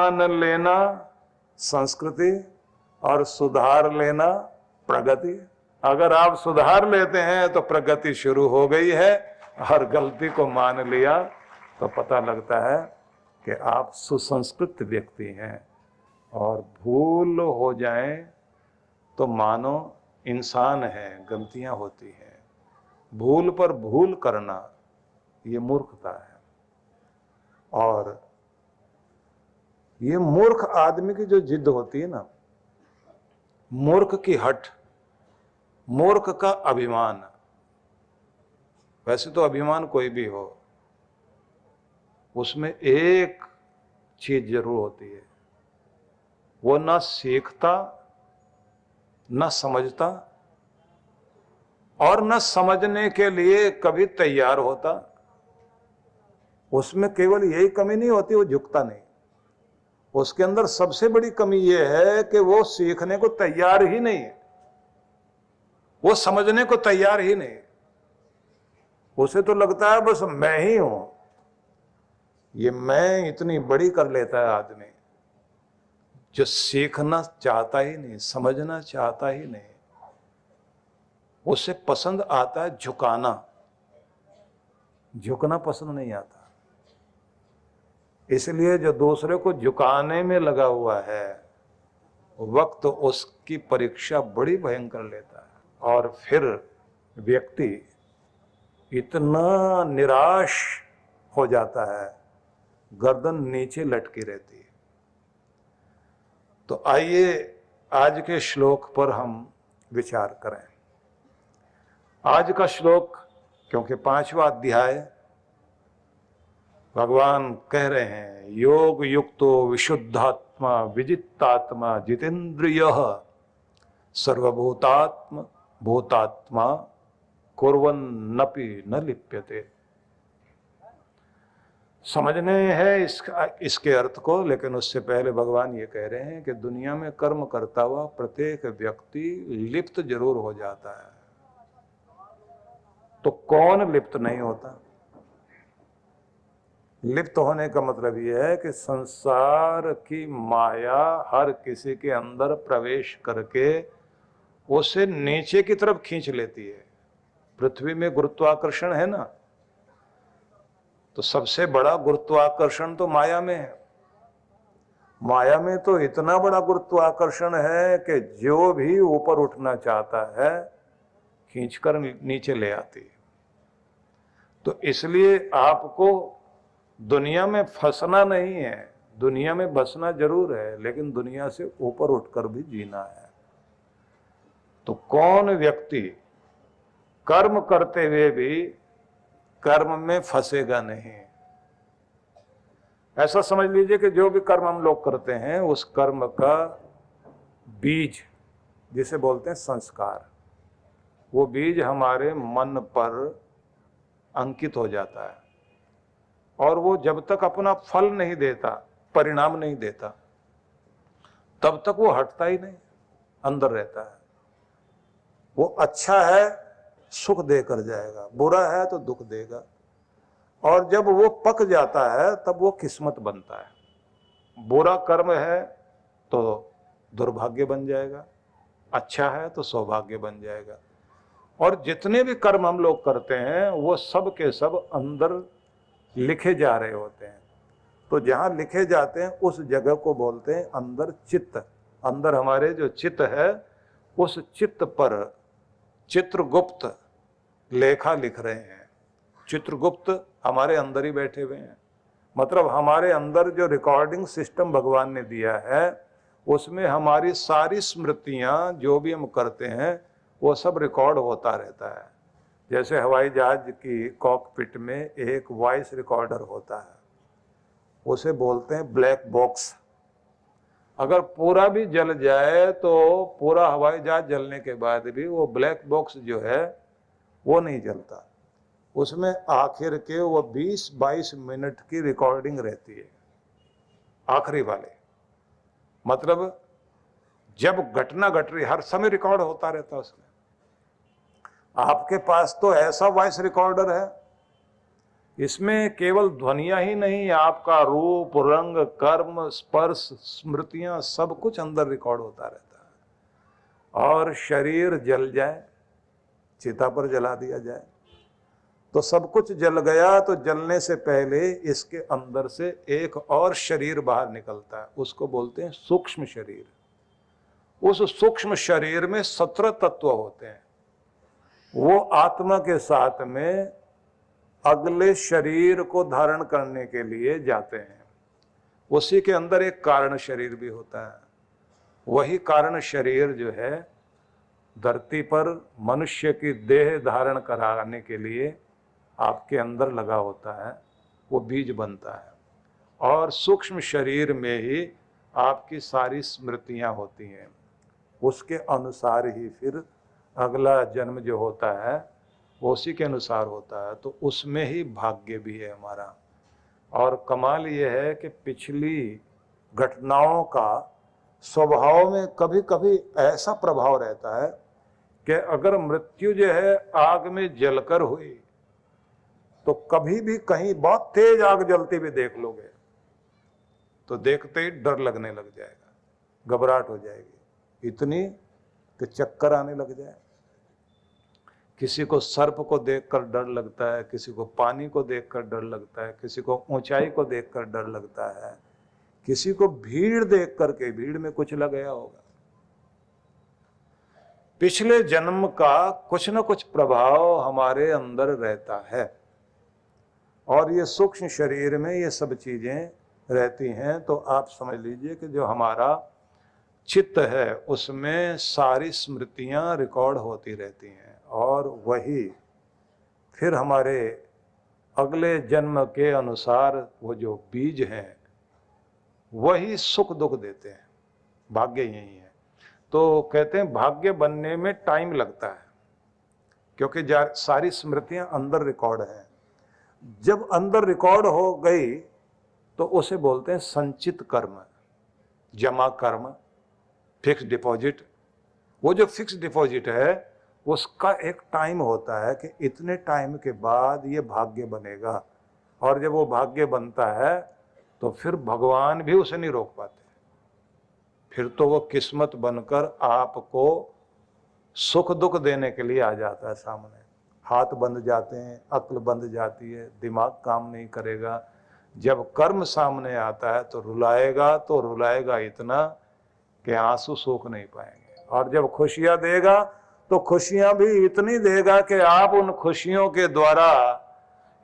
मान लेना संस्कृति और सुधार लेना प्रगति। अगर आप सुधार लेते हैं तो प्रगति शुरू हो गई है, और गलती को मान लिया तो पता लगता है कि आप सुसंस्कृत व्यक्ति हैं। और भूल हो जाए तो मानो इंसान है, गलतियां होती हैं। भूल पर भूल करना ये मूर्खता है। और ये मूर्ख आदमी की जो जिद होती है ना, मूर्ख की हट, मूर्ख का अभिमान। वैसे तो अभिमान कोई भी हो, उसमें एक चीज जरूर होती है, वो ना सीखता, ना समझता, और न समझने के लिए कभी तैयार होता। उसमें केवल यही कमी नहीं होती, वो झुकता नहीं। उसके अंदर सबसे बड़ी कमी ये है कि वो सीखने को तैयार ही नहीं है, वो समझने को तैयार ही नहीं। उसे तो लगता है बस मैं ही हूं। ये मैं इतनी बड़ी कर लेता है आदमी, जो सीखना चाहता ही नहीं, समझना चाहता ही नहीं। उसे पसंद आता है झुकाना, झुकना पसंद नहीं आता। इसलिए जो दूसरे को झुकाने में लगा हुआ है, वक्त उसकी परीक्षा बड़ी भयंकर लेता है। और फिर व्यक्ति इतना निराश हो जाता है, गर्दन नीचे लटकी रहती है। तो आइए आज के श्लोक पर हम विचार करें। आज का श्लोक, क्योंकि 5वां अध्याय, भगवान कह रहे हैं योग युक्तो विशुद्धात्मा विजितात्मा जितेंद्रियः सर्वभूतात्म भूतात्मा कुर्वन्नपि न लिप्यते। समझने हैं इसके अर्थ को, लेकिन उससे पहले भगवान ये कह रहे हैं कि दुनिया में कर्म करता हुआ प्रत्येक व्यक्ति लिप्त जरूर हो जाता है। तो कौन लिप्त नहीं होता? लिप्त होने का मतलब यह है कि संसार की माया हर किसी के अंदर प्रवेश करके उसे नीचे की तरफ खींच लेती है। पृथ्वी में गुरुत्वाकर्षण है ना, तो सबसे बड़ा गुरुत्वाकर्षण तो माया में है। माया में तो इतना बड़ा गुरुत्वाकर्षण है कि जो भी ऊपर उठना चाहता है खींचकर नीचे ले आती है। तो इसलिए आपको दुनिया में फंसना नहीं है, दुनिया में बसना जरूर है, लेकिन दुनिया से ऊपर उठकर भी जीना है। तो कौन व्यक्ति कर्म करते हुए भी कर्म में फंसेगा नहीं? ऐसा समझ लीजिए कि जो भी कर्म हम लोग करते हैं, उस कर्म का बीज, जिसे बोलते हैं संस्कार, वो बीज हमारे मन पर अंकित हो जाता है। और वो जब तक अपना फल नहीं देता, परिणाम नहीं देता, तब तक वो हटता ही नहीं, अंदर रहता है। वो अच्छा है सुख देकर जाएगा, बुरा है तो दुख देगा। और जब वो पक जाता है तब वो किस्मत बनता है। बुरा कर्म है तो दुर्भाग्य बन जाएगा, अच्छा है तो सौभाग्य बन जाएगा। और जितने भी कर्म हम लोग करते हैं वो सब के सब अंदर लिखे जा रहे होते हैं। तो जहां लिखे जाते हैं उस जगह को बोलते हैं अंदर चित्त। अंदर हमारे जो चित्त है, उस चित्त पर चित्रगुप्त लेखा लिख रहे हैं। चित्रगुप्त हमारे अंदर ही बैठे हुए हैं। मतलब हमारे अंदर जो रिकॉर्डिंग सिस्टम भगवान ने दिया है, उसमें हमारी सारी स्मृतियां, जो भी हम करते हैं, वो सब रिकॉर्ड होता रहता है। जैसे हवाई जहाज की कॉकपिट में एक वॉइस रिकॉर्डर होता है, उसे बोलते हैं ब्लैक बॉक्स। अगर पूरा भी जल जाए तो पूरा हवाई जहाज जलने के बाद भी वो ब्लैक बॉक्स जो है वो नहीं जलता। उसमें आखिर के वो 20-22 मिनट की रिकॉर्डिंग रहती है, आखिरी वाले। मतलब जब घटना घट रही, हर समय रिकॉर्ड होता रहता है उसमें। आपके पास तो ऐसा वॉइस रिकॉर्डर है इसमें केवल ध्वनियां ही नहीं, आपका रूप, रंग, कर्म, स्पर्श, स्मृतियां, सब कुछ अंदर रिकॉर्ड होता रहता है। और शरीर जल जाए, चिता पर जला दिया जाए तो सब कुछ जल गया, तो जलने से पहले इसके अंदर से एक और शरीर बाहर निकलता है, उसको बोलते हैं सूक्ष्म शरीर। उस सूक्ष्म शरीर में 17 तत्व होते हैं। वो आत्मा के साथ में अगले शरीर को धारण करने के लिए जाते हैं। उसी के अंदर एक कारण शरीर भी होता है। वही कारण शरीर जो है धरती पर मनुष्य की देह धारण कराने के लिए आपके अंदर लगा होता है, वो बीज बनता है। और सूक्ष्म शरीर में ही आपकी सारी स्मृतियां होती हैं। उसके अनुसार ही फिर अगला जन्म जो होता है वो उसी के अनुसार होता है। तो उसमें ही भाग्य भी है हमारा। और कमाल ये है कि पिछली घटनाओं का स्वभाव में कभी कभी ऐसा प्रभाव रहता है कि अगर मृत्यु जो है आग में जलकर हुई तो कभी भी कहीं बहुत तेज आग जलती हुई देख लोगे तो देखते ही डर लगने लग जाएगा, घबराहट हो जाएगी इतनी कि चक्कर आने लग जाए। किसी को सर्प को देखकर डर लगता है, किसी को पानी को देखकर डर लगता है, किसी को ऊंचाई को देखकर डर लगता है, किसी को भीड़ देख करके, भीड़ में कुछ लग गया होगा। पिछले जन्म का कुछ न कुछ प्रभाव हमारे अंदर रहता है और ये सूक्ष्म शरीर में ये सब चीजें रहती हैं। तो आप समझ लीजिए कि जो हमारा चित्त है उसमें सारी स्मृतियां रिकॉर्ड होती रहती हैं और वही फिर हमारे अगले जन्म के अनुसार वो जो बीज हैं वही सुख दुख देते हैं। भाग्य यही है। तो कहते हैं भाग्य बनने में टाइम लगता है क्योंकि सारी स्मृतियां अंदर रिकॉर्ड हैं। जब अंदर रिकॉर्ड हो गई तो उसे बोलते हैं संचित कर्म, जमा कर्म, फिक्स डिपॉजिट। वो जो फिक्स डिपॉजिट है उसका एक टाइम होता है कि इतने टाइम के बाद ये भाग्य बनेगा। और जब वो भाग्य बनता है तो फिर भगवान भी उसे नहीं रोक पाते। फिर तो वो किस्मत बनकर आपको सुख दुख देने के लिए आ जाता है सामने। हाथ बंध जाते हैं, अक्ल बंध जाती है, दिमाग काम नहीं करेगा। जब कर्म सामने आता है तो रुलाएगा इतना कि आंसू सोख नहीं पाएंगे। और जब खुशियां देगा तो खुशियां भी इतनी देगा कि आप उन खुशियों के द्वारा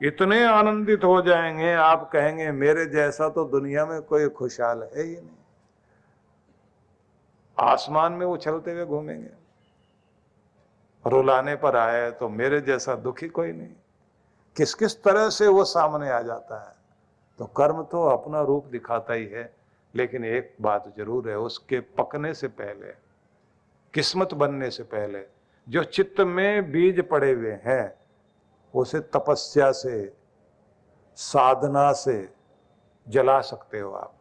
इतने आनंदित हो जाएंगे, आप कहेंगे मेरे जैसा तो दुनिया में कोई खुशहाल है ही नहीं। आसमान में उछलते हुए घूमेंगे, रुलाने पर आए तो मेरे जैसा दुखी कोई नहीं। किस किस तरह से वो सामने आ जाता है। तो कर्म तो अपना रूप दिखाता ही है, लेकिन एक बात जरूर है, उसके पकने से पहले, किस्मत बनने से पहले जो चित्त में बीज पड़े हुए हैं उसे तपस्या से, साधना से जला सकते हो आप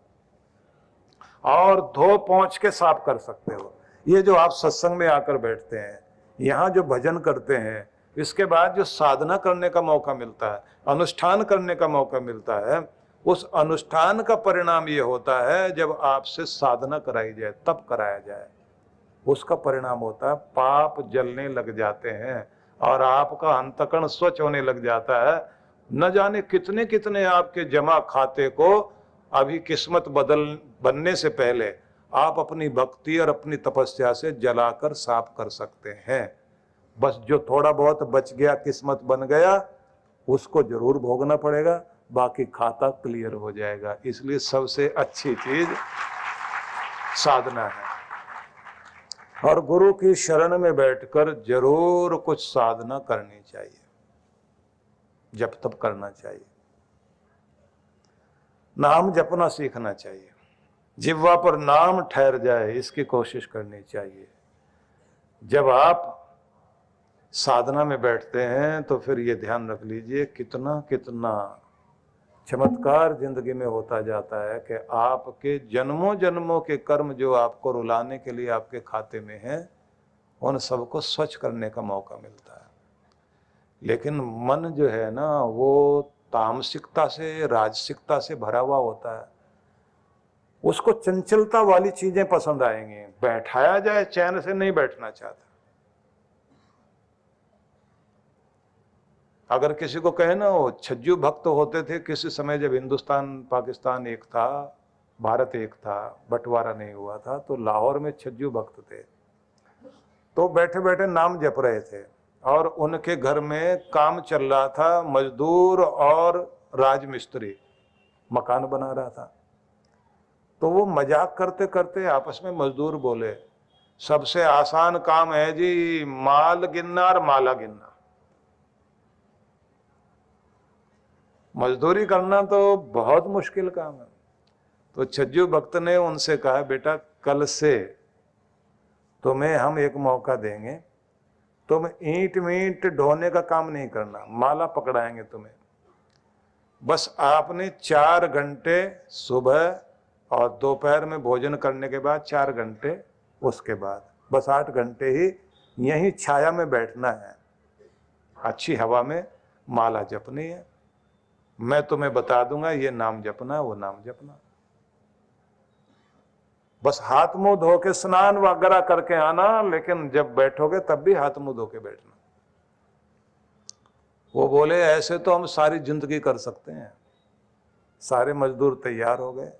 और धो पोंछ के साफ कर सकते हो। ये जो आप सत्संग में आकर बैठते हैं, यहाँ जो भजन करते हैं, इसके बाद जो साधना करने का मौका मिलता है, अनुष्ठान करने का मौका मिलता है, उस अनुष्ठान का परिणाम ये होता है जब आपसे साधना कराई जाए, तब कराया जाए, उसका परिणाम होता है पाप जलने लग जाते हैं और आपका अंतकरण स्वच्छ होने लग जाता है। न जाने कितने कितने आपके जमा खाते को अभी किस्मत बनने से पहले आप अपनी भक्ति और अपनी तपस्या से जलाकर साफ कर सकते हैं। बस जो थोड़ा बहुत बच गया, किस्मत बन गया, उसको जरूर भोगना पड़ेगा, बाकी खाता क्लियर हो जाएगा। इसलिए सबसे अच्छी चीज साधना है और गुरु की शरण में बैठकर जरूर कुछ साधना करनी चाहिए, जप तप करना चाहिए, नाम जपना सीखना चाहिए, जिह्वा पर नाम ठहर जाए इसकी कोशिश करनी चाहिए। जब आप साधना में बैठते हैं तो फिर ये ध्यान रख लीजिए कितना कितना चमत्कार जिंदगी में होता जाता है कि आपके जन्मों जन्मों के कर्म जो आपको रुलाने के लिए आपके खाते में हैं, उन सबको स्वच्छ करने का मौका मिलता है। लेकिन मन जो है ना, वो तामसिकता से, राजसिकता से भरा हुआ होता है, उसको चंचलता वाली चीजें पसंद आएंगी। बैठाया जाए चैन से नहीं बैठना चाहता। अगर किसी को कहे ना, वो छज्जू भक्त होते थे किसी समय, जब हिंदुस्तान पाकिस्तान एक था, भारत एक था, बंटवारा नहीं हुआ था, तो लाहौर में छज्जू भक्त थे। तो बैठे बैठे नाम जप रहे थे और उनके घर में काम चल रहा था, मजदूर और राजमिस्त्री मकान बना रहा था। तो वो मजाक करते करते आपस में मजदूर बोले, सबसे आसान काम है जी माल गिनना और माला गिनना। मजदूरी करना तो बहुत मुश्किल काम है। तो छज्जू भक्त ने उनसे कहा, बेटा कल से तुम्हें हम एक मौका देंगे, तुम ईंट मींट ढोने का काम नहीं करना, माला पकड़ाएंगे तुम्हें। बस आपने 4 घंटे सुबह और दोपहर में भोजन करने के बाद 4 घंटे, उसके बाद बस 8 घंटे ही यहीं छाया में बैठना है, अच्छी हवा में माला जपनी है। मैं तुम्हें बता दूंगा ये नाम जपना, वो नाम जपना। बस हाथ मुंह धो के स्नान वगैरह करके आना, लेकिन जब बैठोगे तब भी हाथ मुंह धो के बैठना। वो बोले ऐसे तो हम सारी जिंदगी कर सकते हैं। सारे मजदूर तैयार हो गए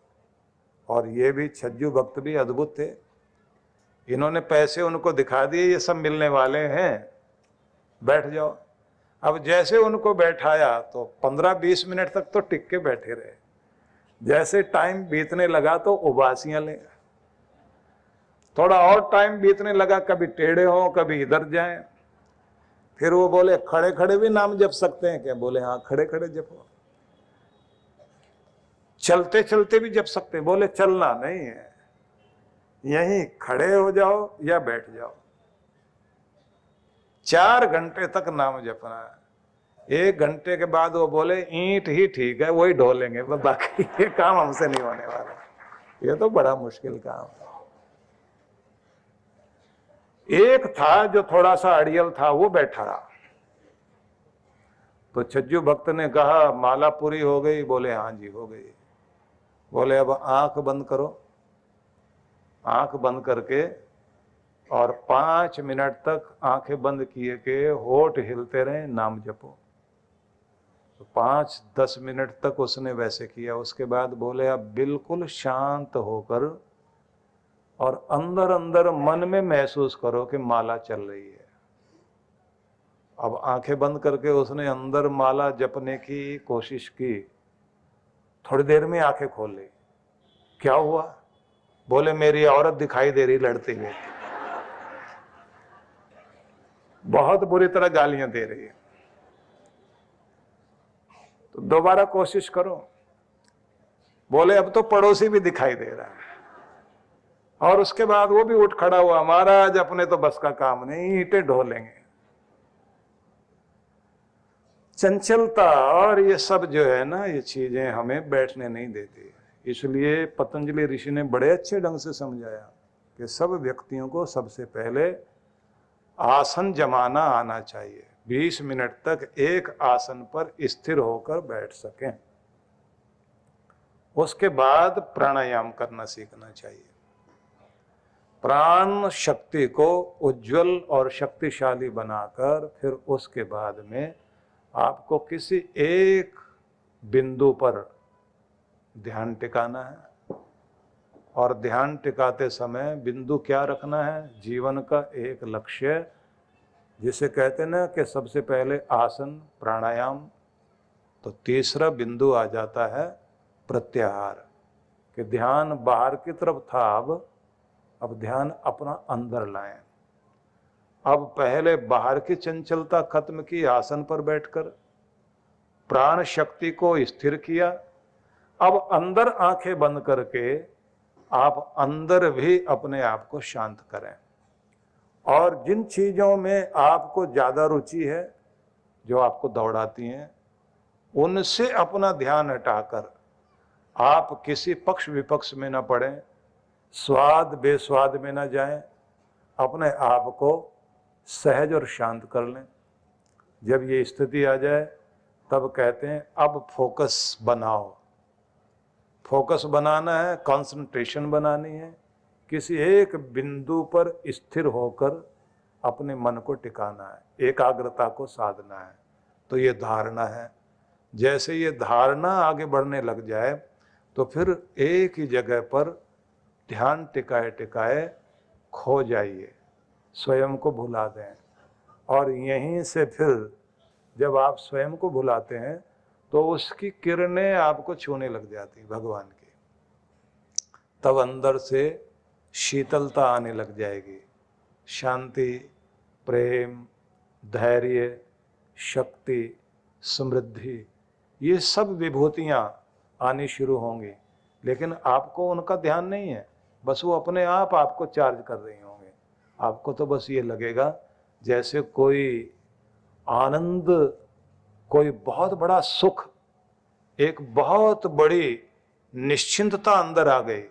और ये भी छज्जू भक्त भी अद्भुत थे। इन्होंने पैसे उनको दिखा दिए, ये सब मिलने वाले हैं, बैठ जाओ। अब जैसे उनको बैठाया तो 15-20 मिनट तक तो टिक के बैठे रहे। जैसे टाइम बीतने लगा तो उबासियां ले, थोड़ा और टाइम बीतने लगा, कभी टेढ़े हो कभी इधर जाएं। फिर वो बोले खड़े खड़े भी नाम जप सकते हैं क्या? बोले हाँ खड़े खड़े जपो। चलते चलते भी जप सकते हैं? बोले चलना नहीं है, यहीं खड़े हो जाओ या बैठ जाओ। 4 घंटे तक नाम जपना है। 1 घंटे के बाद वो बोले ईंट ही ठीक है, वही ढोलेंगे, बाकी ये काम हमसे नहीं होने वाला। ये तो बड़ा मुश्किल काम है। एक था जो थोड़ा सा अड़ियल था, वो बैठा रहा। तो छज्जू भक्त ने कहा माला पूरी हो गई? बोले हाँ जी हो गई। बोले अब आंख बंद करो। आंख बंद करके और 5 मिनट तक आंखें बंद किए के होठ हिलते रहे, नाम जपो। तो 5-10 मिनट तक उसने वैसे किया। उसके बाद बोले अब बिल्कुल शांत होकर और अंदर अंदर मन में महसूस करो कि माला चल रही है। अब आंखें बंद करके उसने अंदर माला जपने की कोशिश की। थोड़ी देर में आंखें खोल ली। क्या हुआ? बोले मेरी औरत दिखाई दे रही लड़ते हुए, बहुत बुरी तरह गालियां दे रही है। तो दोबारा कोशिश करो। बोले अब तो पड़ोसी भी दिखाई दे रहा है। और उसके बाद वो भी उठ खड़ा हुआ, महाराज अपने तो बस का काम नहीं, ईंटें ढोलेंगे। चंचलता और ये सब जो है ना, ये चीजें हमें बैठने नहीं देती। इसलिए पतंजलि ऋषि ने बड़े अच्छे ढंग से समझाया कि सब व्यक्तियों को सबसे पहले आसन जमाना आना चाहिए। 20 मिनट तक एक आसन पर स्थिर होकर बैठ सकें। उसके बाद प्राणायाम करना सीखना चाहिए। प्राण शक्ति को उज्जवल और शक्तिशाली बनाकर फिर उसके बाद में आपको किसी एक बिंदु पर ध्यान टिकाना है। और ध्यान टिकाते समय बिंदु क्या रखना है? जीवन का एक लक्ष्य, जिसे कहते हैं ना कि सबसे पहले आसन प्राणायाम, तो तीसरा बिंदु आ जाता है प्रत्याहार, कि ध्यान बाहर की तरफ था, अब ध्यान अपना अंदर लाएं। अब पहले बाहर की चंचलता खत्म की आसन पर बैठकर, प्राण शक्ति को स्थिर किया। अब अंदर आंखें बंद करके आप अंदर भी अपने आप को शांत करें। और जिन चीजों में आपको ज्यादा रुचि है, जो आपको दौड़ाती हैं, उनसे अपना ध्यान हटाकर आप किसी पक्ष विपक्ष में न पड़ें, स्वाद बेस्वाद में न जाएं, अपने आप को सहज और शांत कर लें। जब ये स्थिति आ जाए तब कहते हैं अब फोकस बनाओ। फोकस बनाना है, कंसंट्रेशन बनानी है, किसी एक बिंदु पर स्थिर होकर अपने मन को टिकाना है, एकाग्रता को साधना है। तो ये धारणा है। जैसे ये धारणा आगे बढ़ने लग जाए तो फिर एक ही जगह पर ध्यान टिकाए टिकाए खो जाइए, स्वयं को भुला दें। और यहीं से फिर जब आप स्वयं को भुलाते हैं तो उसकी किरणें आपको छूने लग जाती भगवान की। तब अंदर से शीतलता आने लग जाएगी, शांति, प्रेम, धैर्य, शक्ति, समृद्धि, ये सब विभूतियाँ आनी शुरू होंगी। लेकिन आपको उनका ध्यान नहीं है, बस वो अपने आप आपको चार्ज कर रही होंगे। आपको तो बस ये लगेगा जैसे कोई आनंद, कोई बहुत बड़ा सुख, एक बहुत बड़ी निश्चिंतता अंदर आ गई।